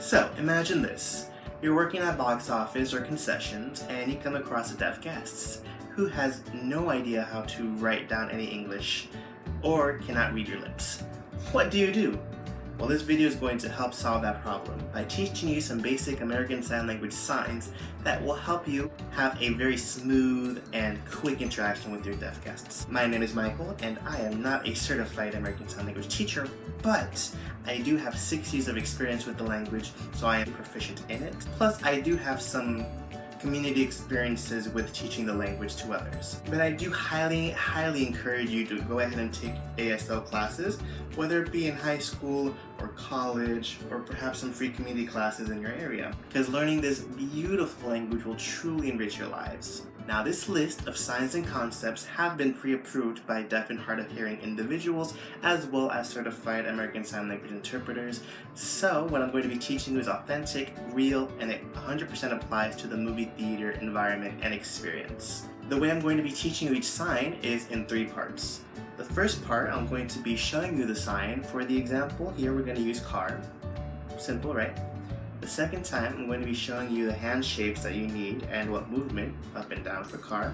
So, imagine this. You're working at box office or concessions and you come across a deaf guest who has no idea how to write down any English or cannot read your lips. What do you do? Well, this video is going to help solve that problem by teaching you some basic American Sign Language signs that will help you have a very smooth and quick interaction with your deaf guests. My name is Michael, and I am not a certified American Sign Language teacher, but I do have 6 years of experience with the language, so I am proficient in it. Plus, I do have some community experiences with teaching the language to others. But I do highly encourage you to go ahead and take ASL classes, whether it be in high school or college, or perhaps some free community classes in your area, because learning this beautiful language will truly enrich your lives. Now, this list of signs and concepts have been pre-approved by deaf and hard of hearing individuals as well as certified American Sign Language interpreters. So what I'm going to be teaching you is authentic, real, and it 100% applies to the movie theater environment and experience. The way I'm going to be teaching you each sign is in 3 parts. The first part, I'm going to be showing you the sign. For the example, here we're going to use car. Simple, right? The second time, I'm going to be showing you the hand shapes that you need and what movement, up and down for car.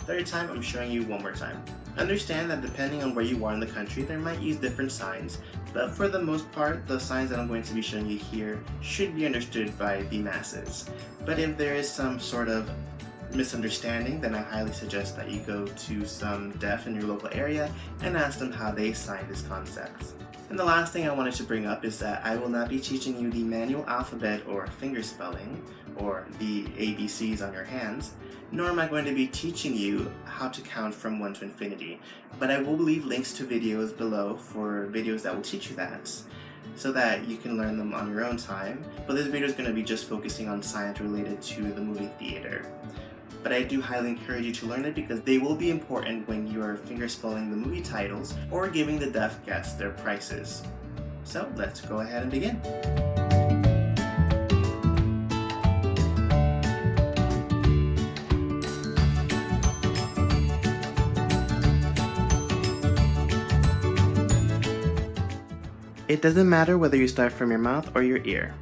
Third time, I'm showing you one more time. Understand that depending on where you are in the country, they might use different signs, but for the most part, the signs that I'm going to be showing you here should be understood by the masses. But if there is some sort of misunderstanding, then I highly suggest that you go to some deaf in your local area and ask them how they sign this concept. And the last thing I wanted to bring up is that I will not be teaching you the manual alphabet or finger spelling or the ABCs on your hands, nor am I going to be teaching you how to count from 1 to infinity, but I will leave links to videos below for videos that will teach you that, so that you can learn them on your own time. But this video is going to be just focusing on signs related to the movie theater. But I do highly encourage you to learn it because they will be important when you are fingerspelling the movie titles or giving the deaf guests their prices. So let's go ahead and begin. It doesn't matter whether you start from your mouth or your ear.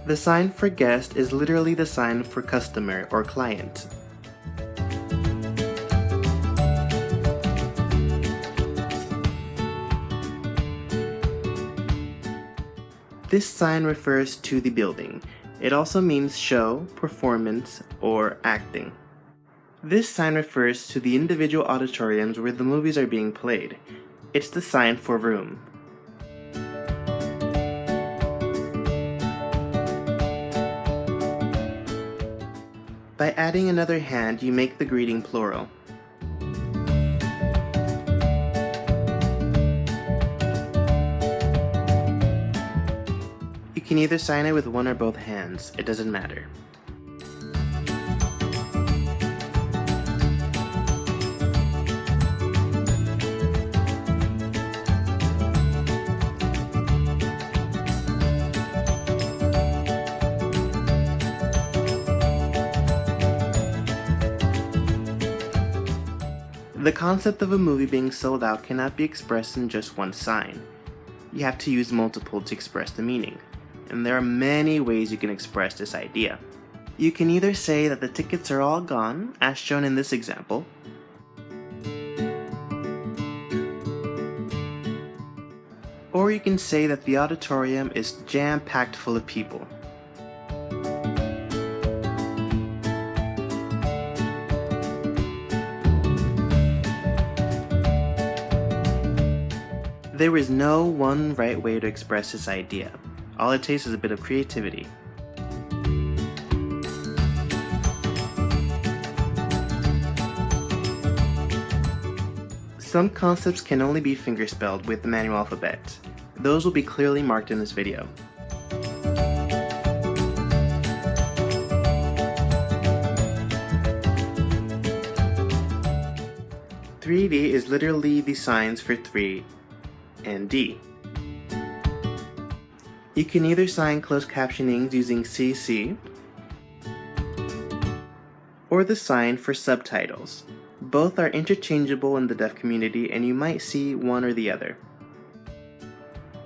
The sign for guest is literally the sign for customer or client. This sign refers to the building. It also means show, performance, or acting. This sign refers to the individual auditoriums where the movies are being played. It's the sign for room. By adding another hand, you make the greeting plural. You can either sign it with one or both hands, it doesn't matter. The concept of a movie being sold out cannot be expressed in just one sign. You have to use multiple to express the meaning, and there are many ways you can express this idea. You can either say that the tickets are all gone, as shown in this example, or you can say that the auditorium is jam-packed full of people. There is no one right way to express this idea. All it takes is a bit of creativity. Some concepts can only be fingerspelled with the manual alphabet. Those will be clearly marked in this video. "3D" is literally the signs for 3 and D. You can either sign closed captionings using CC or the sign for subtitles. Both are interchangeable in the deaf community and you might see one or the other.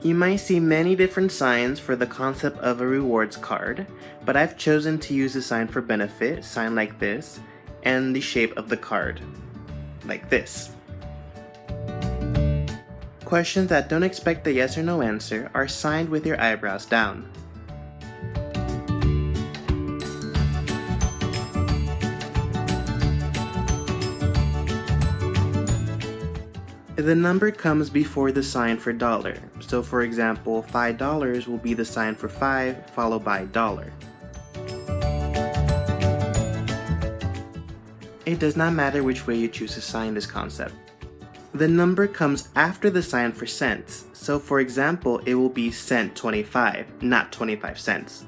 You might see many different signs for the concept of a rewards card, but I've chosen to use the sign for benefit, sign like this, and the shape of the card, like this. Questions that don't expect a yes or no answer are signed with your eyebrows down. The number comes before the sign for dollar. So for example, $5 will be the sign for 5 followed by dollar. It does not matter which way you choose to sign this concept. The number comes after the sign for cents. So for example, it will be cent 25, not 25 cents.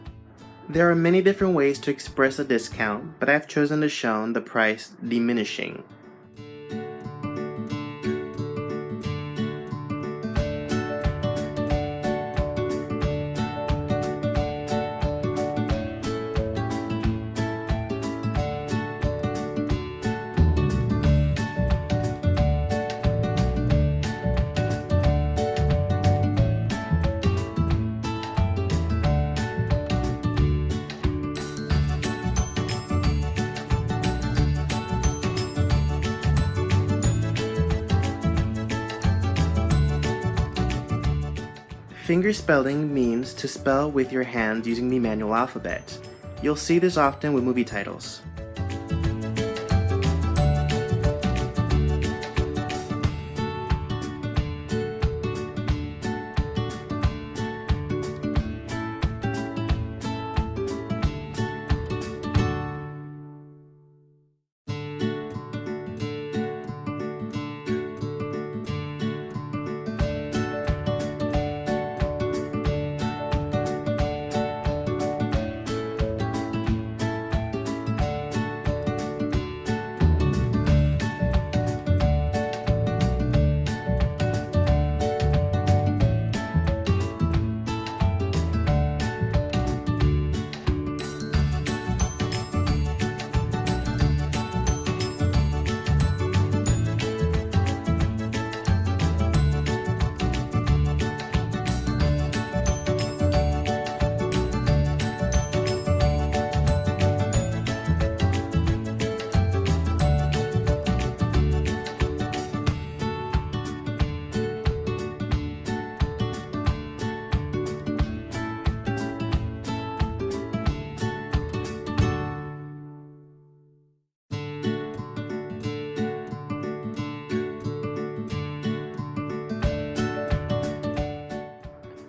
There are many different ways to express a discount, but I've chosen to show the price diminishing. Fingerspelling means to spell with your hands using the manual alphabet. You'll see this often with movie titles.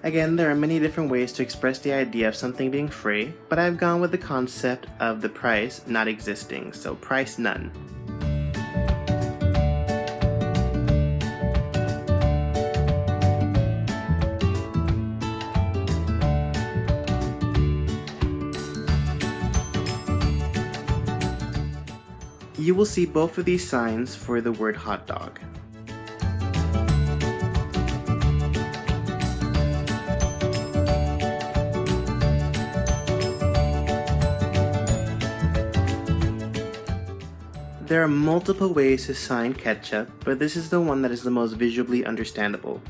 Again, there are many different ways to express the idea of something being free, but I've gone with the concept of the price not existing, so price none. You will see both of these signs for the word hot dog. There are multiple ways to sign ketchup, but this is the one that is the most visually understandable.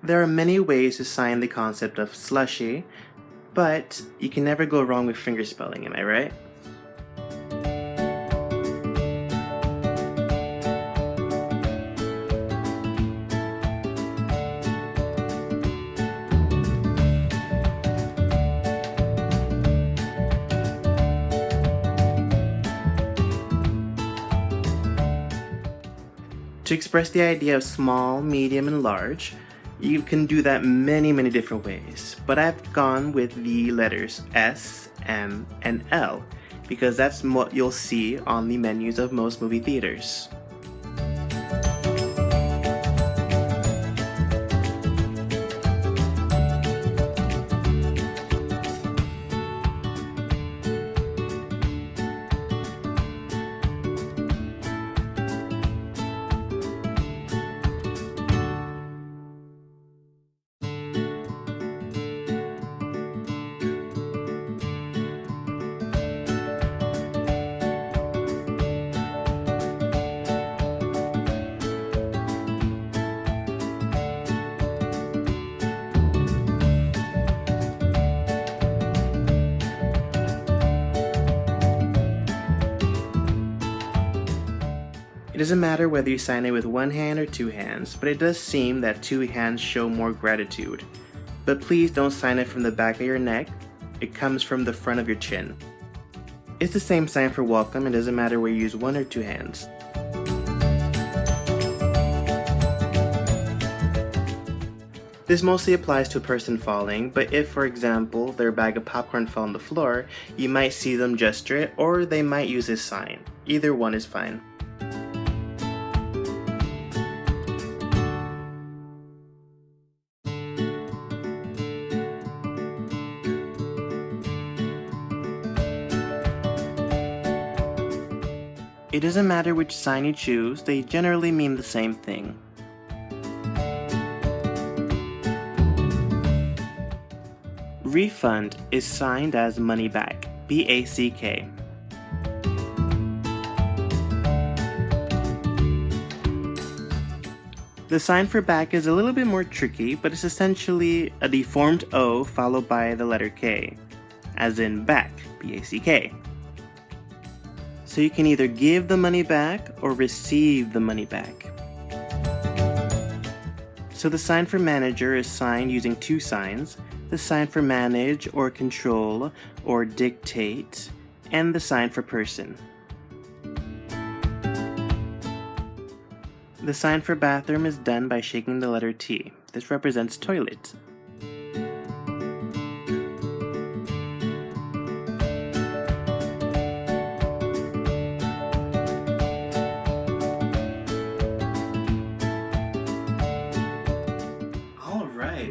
There are many ways to sign the concept of slushy, but you can never go wrong with fingerspelling, am I right? To express the idea of small, medium, and large, you can do that many different ways, but I've gone with the letters S, M, and L because that's what you'll see on the menus of most movie theaters. doesn't matter whether you sign it with one hand or two hands, but it does seem that two hands show more gratitude. But please don't sign it from the back of your neck, it comes from the front of your chin. It's the same sign for welcome, it doesn't matter whether you use one or two hands. This mostly applies to a person falling, but if, for example, their bag of popcorn fell on the floor, you might see them gesture it, or they might use this sign. Either one is fine. It doesn't matter which sign you choose, they generally mean the same thing. Refund is signed as money back, B-A-C-K. The sign for back is a little bit more tricky, but it's essentially a deformed O followed by the letter K, as in back, B-A-C-K. So you can either give the money back or receive the money back. So the sign for manager is signed using two signs, the sign for manage or control or dictate, and the sign for person. The sign for bathroom is done by shaking the letter T. This represents toilet.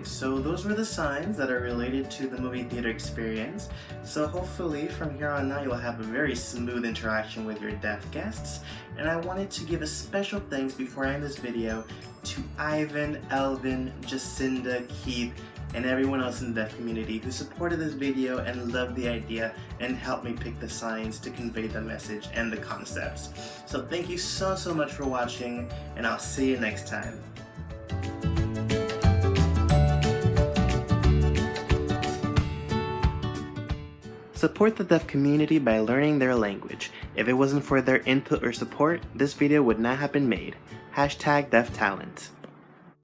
So those were the signs that are related to the movie theater experience. So hopefully from here on out you'll have a very smooth interaction with your deaf guests. And I wanted to give a special thanks before I end this video to Ivan, Elvin, Jacinda, Keith, and everyone else in the deaf community who supported this video and loved the idea and helped me pick the signs to convey the message and the concepts. So thank you so much for watching, and I'll see you next time. Support the deaf community by learning their language. If it wasn't for their input or support, this video would not have been made. #DeafTalent.